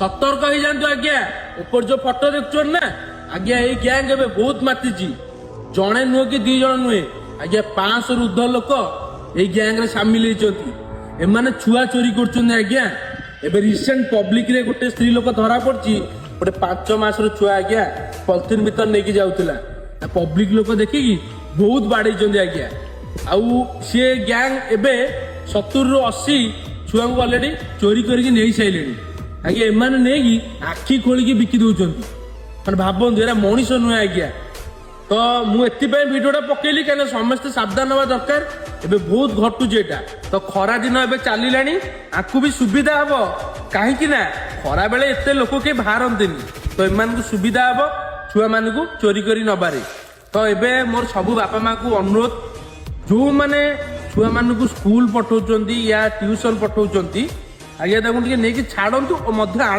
सतर्क हो जातु आज्ञा। ऊपर जो फोटो देखुन ना आज्ञा, ये गैंग एवं बहुत मातिची। जड़े नुह कि 2 जण नुहे आज्ञा, 500 रु ऊर्ध्व लोक ये गैंग रे सामिल होती। एमाने छुआ चोरी कर आज्ञा। एबे रिसेंट पब्लिक रे गोटे स्त्री लोक धरा पड़ी, गोटे 5 मासर छुआ आज्ञा पॉलिथिन भीतर लेके जाऊला। पब्लिक लोक देखिकी बहुत बाड़े आज्ञा। आउ सी गैंग एबे 70 रु 80 छुआ को ऑलरेडी चोरी करके नहीं सारे आज्ञा। एमाने नहीं आखि खोलिकी बिकी दौरान मैंने भावतु एरा मनीष नुहे आज्ञा। तो मुझे भिडियोटा पकेली कहीं समस्ते सावधान हवा दरकार। एबे बहुत घटुचे एटा। तो खरा दिन एबे चलिलानी, आपको भी सुविधा हम कहीं ना खरा बेले एते लोक के बाहरंतीनी, तो एमान सुविधा हम छुआ मान को चोरी करी नबारे। तो एबे मोर सबू बापा माँ को अनुरोध, जो मैंने छुआ मान को स्कूल पठाउछंती या ट्यूशन पठाउछंती आज्ञा, ताकू नहीं छाड़ू और आण।